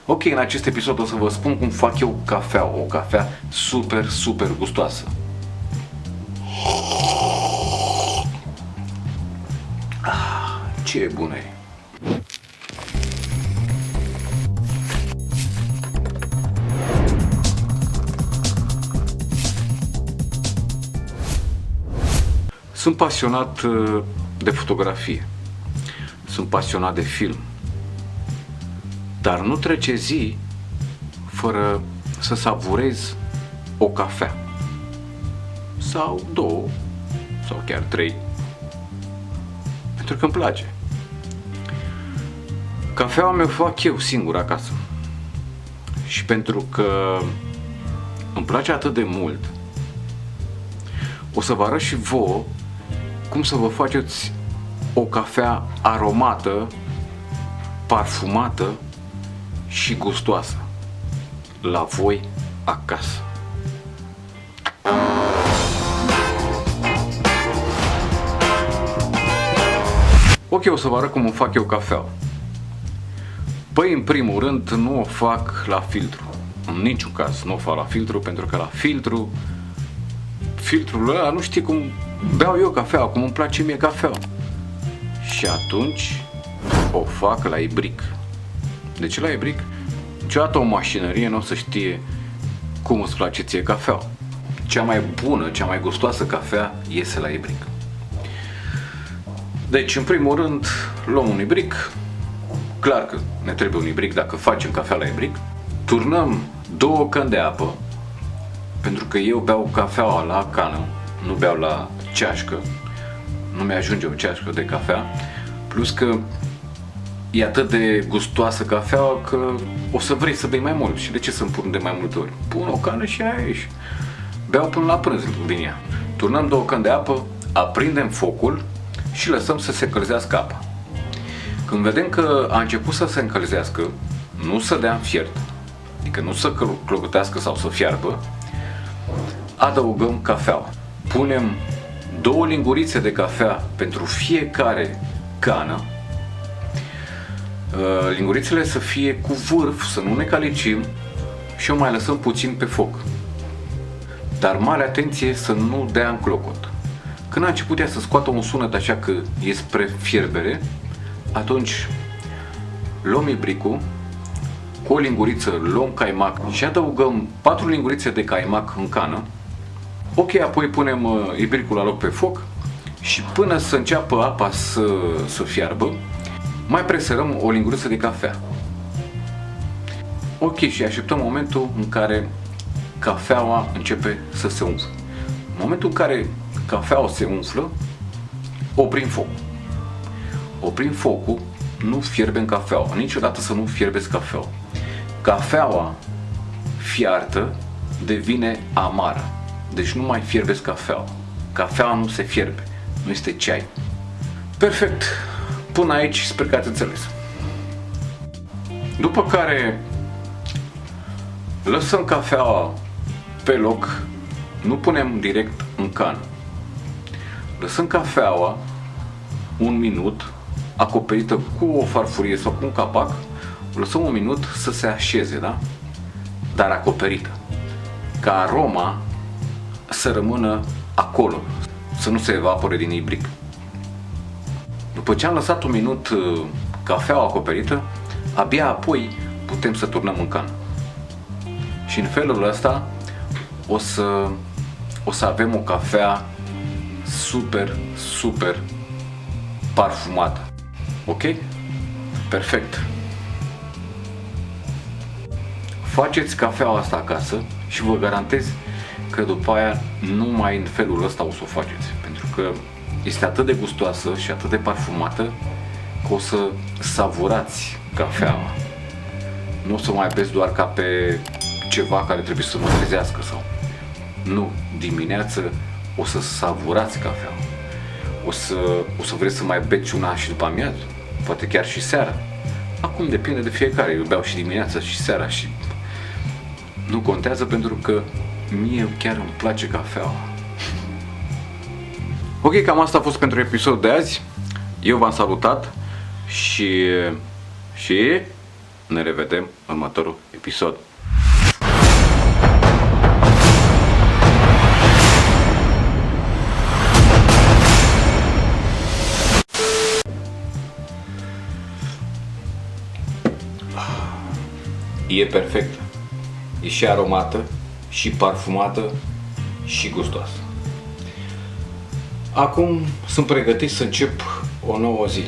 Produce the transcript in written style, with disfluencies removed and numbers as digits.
Ok, în acest episod o să vă spun cum fac eu cafea, o cafea super, super gustoasă. Ce bună e! Sunt pasionat de fotografie, sunt pasionat de film, dar nu trece zi fără să savurez o cafea, sau două, sau chiar trei, pentru că îmi place. Cafeaua mi-o fac eu singur acasă și pentru că îmi place atât de mult, o să vă arăt și vouă cum să vă faceți o cafea aromată, parfumată și gustoasă la voi acasă. Ok, o să vă arăt cum o fac eu cafea. Păi, în primul rând, nu o fac la filtru. În niciun caz nu o fac la filtru, pentru că la filtrul ăla nu știe cum beau eu cafea, cum îmi place mie cafea. Și atunci o fac la ibric. De ce la ibric? Niciodată o mașinărie nu o să știe cum îți place ție cafea. Cea mai bună, cea mai gustoasă cafea iese la ibric. Deci, în primul rând, luăm un ibric. Clar că ne trebuie un ibric dacă facem cafea la ibric. Turnăm 2 căni de apă, pentru că eu beau cafeaua la cană, nu beau la ceașcă. Nu mi-ajunge o ceașcă de cafea. Plus că e atât de gustoasă cafeaua că o să vrei să bei mai mult. Și de ce să-mi pun de mai multe ori? Pun o cană și aia și beau până la prânz din ea. Turnăm 2 căni de apă, aprindem focul și lăsăm să se încălzească apa. Când vedem că a început să se încălzească, nu să dea în fiert, adică nu să clopotească sau să fiarbă, adăugăm cafeaua. Punem 2 lingurițe de cafea pentru fiecare cană. Lingurițele să fie cu vârf, să nu ne calicim, și o mai lăsăm puțin pe foc. Dar mare atenție să nu dea în clocot. Când a început ea să scoată un sunet așa că e spre fierbere, atunci luăm ibricul, cu o linguriță luăm caimac și adăugăm 4 lingurițe de caimac în cană. Ok, apoi punem ibricul la loc pe foc și până să înceapă apa să fiarbă, mai presărăm o linguriță de cafea. Ok, și așteptăm momentul în care cafeaua începe să se umfle. În momentul în care cafeaua se umflă, oprim focul. Oprim focul, nu fierbem cafeaua. Niciodată să nu fierbeți cafeaua. Cafeaua fiartă devine amară. Deci nu mai fierbeți cafeaua. Cafeaua nu se fierbe. Nu este ceai. Perfect. Până aici sper că ați înțeles. După care lăsăm cafeaua pe loc. Nu punem direct în cană. Lăsăm cafeaua 1 minut acoperită cu o farfurie sau cu un capac. O lăsăm 1 minut să se așeze, da? Dar acoperită. Ca aroma să rămână acolo, să nu se evapore din ibric. După ce am lăsat 1 minut cafeaua acoperită, abia apoi putem să turnăm în cană. Și în felul ăsta o să avem o cafea super, super parfumată. Ok? Perfect. Faceți cafeaua asta acasă și vă garantez că după aia numai în felul ăsta o să o faceți. Pentru că este atât de gustoasă și atât de parfumată că o să savurați cafeaua. Nu o să mai beți doar ca pe ceva care trebuie să vă trezească sau... Nu, dimineață o să savurați cafeaua. O să vreți să mai beți una și după amiază, poate chiar și seara. Acum depinde de fiecare, eu beau și dimineața și seara și nu contează, pentru că mie chiar îmi place cafeaua. Ok, cam asta a fost pentru episodul de azi. Eu v-am salutat și Ne revedem în următorul episod. E perfectă. E și aromată, și parfumată, și gustoasă. Acum sunt pregătit să încep o nouă zi.